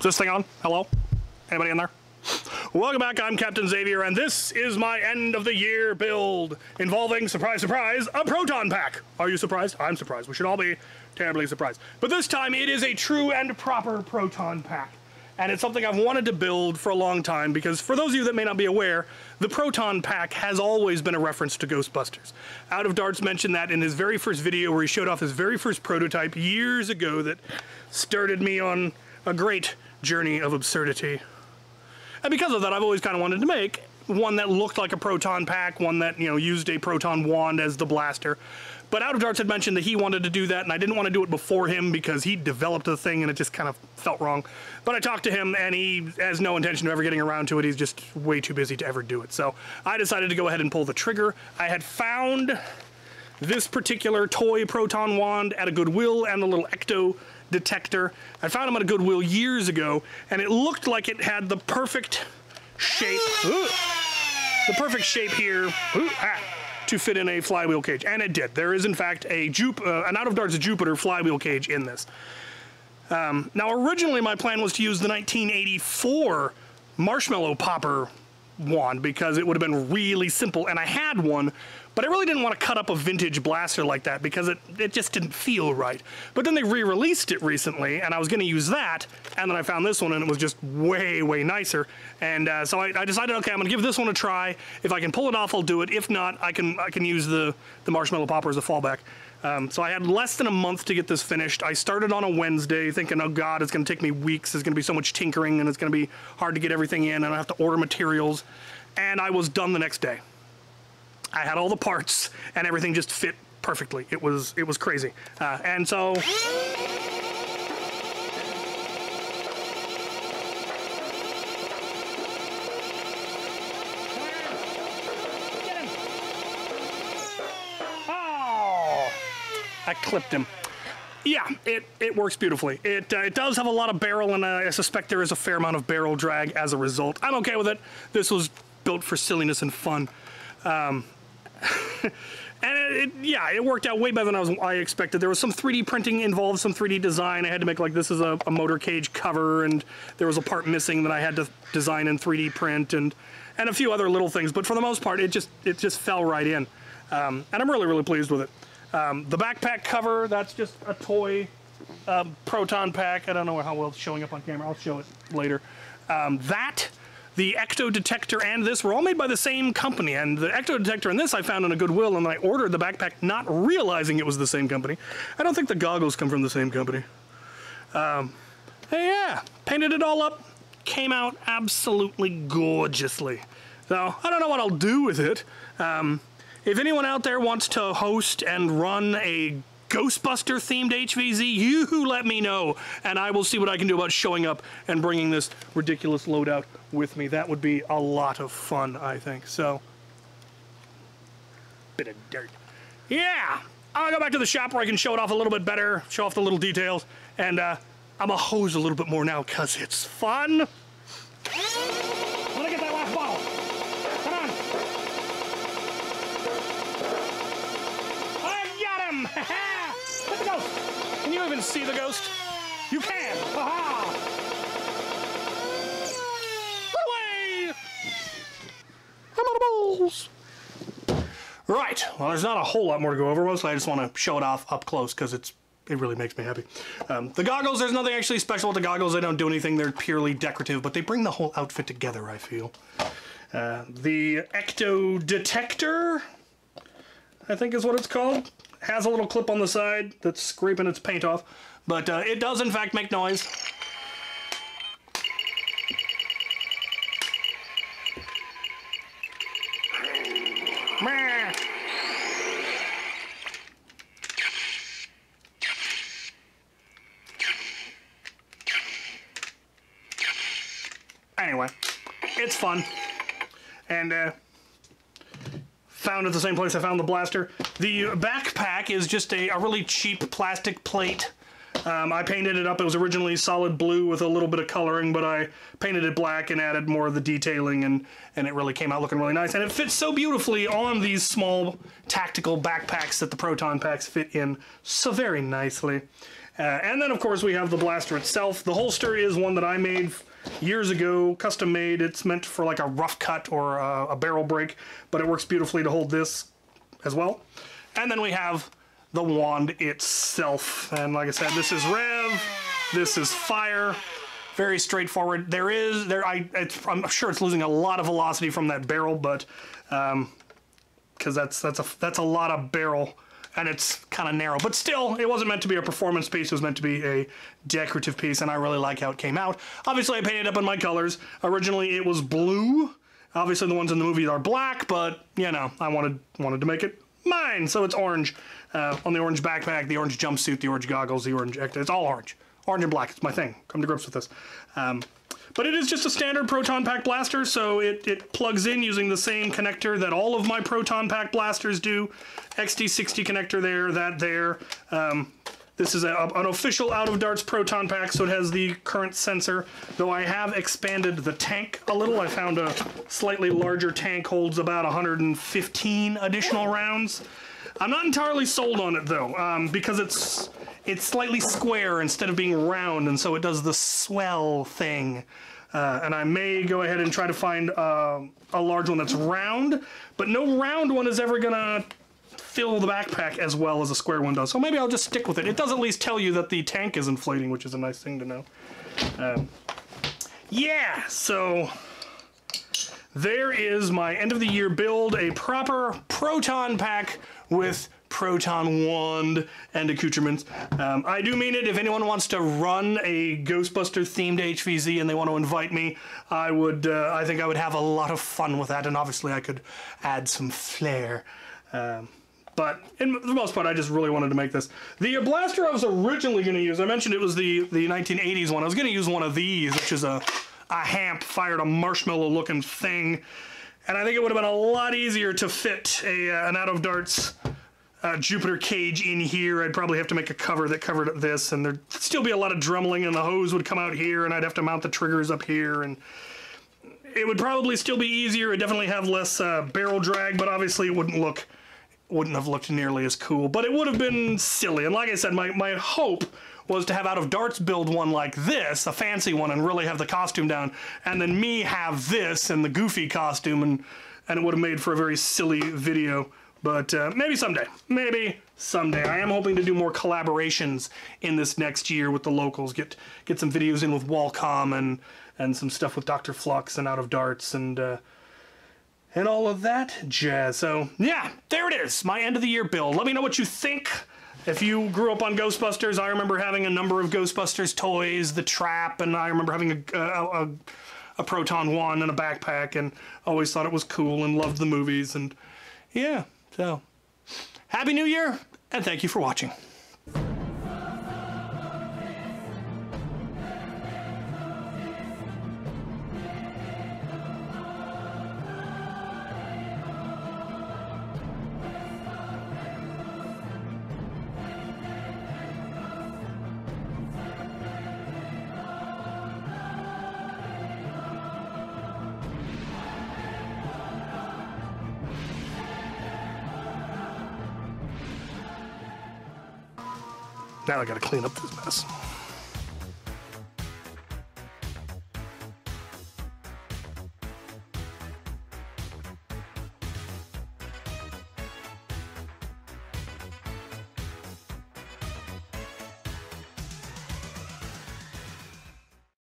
this thing on? Hello? Anybody in there? Welcome back, I'm Captain Xavier, and this is my end of the year build involving, surprise, surprise, a proton pack. Are you surprised? I'm surprised. We should all be terribly surprised. But this time it is a true and proper proton pack. And it's something I've wanted to build for a long time because for those of you that may not be aware, the proton pack has always been a reference to Ghostbusters. Out of Darts mentioned that in his very first video where he showed off his very first prototype years ago that started me on a great journey of absurdity. And because of that, I've always kind of wanted to make one that looked like a proton pack, one that, you know, used a proton wand as the blaster. But Out of Darts had mentioned that he wanted to do that, and I didn't want to do it before him because he developed the thing and it just kind of felt wrong. But I talked to him, and he has no intention of ever getting around to it. He's just way too busy to ever do it. So I decided to go ahead and pull the trigger. I had found this particular toy proton wand at a Goodwill and the little ecto detector. I found them at a Goodwill years ago, and it looked like it had the perfect shape. The perfect shape here. To fit in a flywheel cage, and it did. There is in fact an Out of Darts Jupiter flywheel cage in this. Now originally my plan was to use the 1984 marshmallow popper wand because it would have been really simple, and I had one, but I really didn't want to cut up a vintage blaster like that because it just didn't feel right. But then they re-released it recently, and I was going to use that, and then I found this one, and it was just way, way nicer. And so I decided, okay, I'm going to give this one a try. If I can pull it off, I'll do it. If not, I can use the marshmallow popper as a fallback. So I had less than a month to get this finished. I started on a Wednesday thinking, oh God, it's going to take me weeks. There's going to be so much tinkering, and it's going to be hard to get everything in, and I have to order materials. And I was done the next day. I had all the parts, and everything just fit perfectly. It was crazy. And so I clipped him. Yeah, it works beautifully. It does have a lot of barrel, and I suspect there is a fair amount of barrel drag as a result. I'm okay with it. This was built for silliness and fun. And yeah, it worked out way better than I expected. There was some 3D printing involved, some 3D design. I had to make, like, this is a motor cage cover, and there was a part missing that I had to design in 3D print, and a few other little things. But for the most part, it just fell right in. And I'm really, really pleased with it. The backpack cover, that's just a toy proton pack. I don't know how well it's showing up on camera. I'll show it later. The ecto detector and this were all made by the same company, and the ecto detector and this I found in a Goodwill, and I ordered the backpack not realizing it was the same company. I don't think the goggles come from the same company. Yeah, painted it all up, came out absolutely gorgeously. So I don't know what I'll do with it. If anyone out there wants to host and run a Ghostbuster themed HVZ, you let me know, and I will see what I can do about showing up and bringing this ridiculous loadout with me. That would be a lot of fun, I think. So, bit of dirt. Yeah, I'll go back to the shop where I can show it off a little bit better, show off the little details, and I'm gonna hose a little bit more now because it's fun. Let me get that last bottle. Come on. I got him! Look at the ghost! Can you even see the ghost? You can! Aha! Put away! I'm out of balls! Right, well, there's not a whole lot more to go over. Mostly I just want to show it off up close because it really makes me happy. The goggles, there's nothing actually special with the goggles. They don't do anything. They're purely decorative, but they bring the whole outfit together, I feel. The ecto detector, I think is what it's called. Has a little clip on the side that's scraping its paint off, but it does in fact make noise. Anyway, it's fun, and found at the same place I found the blaster. The backpack is just a really cheap plastic plate. I painted it up. It was originally solid blue with a little bit of coloring, but I painted it black and added more of the detailing, and it really came out looking really nice. And it fits so beautifully on these small tactical backpacks that the proton packs fit in so very nicely. And then, of course, we have the blaster itself. The holster is one that I made years ago, custom made. It's meant for like a rough cut or a barrel break, but it works beautifully to hold this as well. And then we have the wand itself. And like I said, this is rev, this is fire. Very straightforward. I'm sure it's losing a lot of velocity from that barrel, but because that's a lot of barrel. And it's kind of narrow, but still, it wasn't meant to be a performance piece. It was meant to be a decorative piece, and I really like how it came out. Obviously, I painted it up in my colors. Originally, it was blue. Obviously, the ones in the movie are black, but, you know, I wanted to make it mine, so it's orange. On the orange backpack, the orange jumpsuit, the orange goggles, the orange... It's all orange. Orange and black. It's my thing. Come to grips with this. But it is just a standard proton pack blaster, so it plugs in using the same connector that all of my proton pack blasters do. XD60 connector there, that there. This is an official Out of Darts proton pack, so it has the current sensor, though I have expanded the tank a little. I found a slightly larger tank, holds about 115 additional rounds. I'm not entirely sold on it, though, because it's slightly square instead of being round, and so it does the swell thing. And I may go ahead and try to find a large one that's round, but no round one is ever gonna fill the backpack as well as a square one does. So maybe I'll just stick with it. It does at least tell you that the tank is inflating, which is a nice thing to know. Yeah, so there is my end of the year build, a proper proton pack with proton wand and accoutrements. I do mean it. If anyone wants to run a Ghostbuster themed HVZ and they want to invite me, I think I would have a lot of fun with that, and obviously I could add some flair. But in the most part, I just really wanted to make this. The blaster I was originally going to use, I mentioned it was the 1980s one. I was going to use one of these, which is a hamp fired a marshmallow looking thing. And I think it would have been a lot easier to fit an Out of Darts Jupiter cage in here. I'd probably have to make a cover that covered this, and there'd still be a lot of dremeling, and the hose would come out here, and I'd have to mount the triggers up here, and it would probably still be easier. It'd definitely have less barrel drag, but obviously it wouldn't have looked nearly as cool. But it would have been silly, and like I said, my hope was to have Out of Darts build one like this, a fancy one, and really have the costume down, and then me have this and the goofy costume, and it would have made for a very silly video. But maybe someday. Maybe someday. I am hoping to do more collaborations in this next year with the locals. Get some videos in with Walcom and some stuff with Dr. Flux and Out of Darts and all of that jazz. So yeah, there it is. My end of the year build. Let me know what you think. If you grew up on Ghostbusters, I remember having a number of Ghostbusters toys, the trap, and I remember having a proton wand and a backpack, and always thought it was cool and loved the movies, and yeah. So, Happy New Year, and thank you for watching. Now I gotta clean up this mess.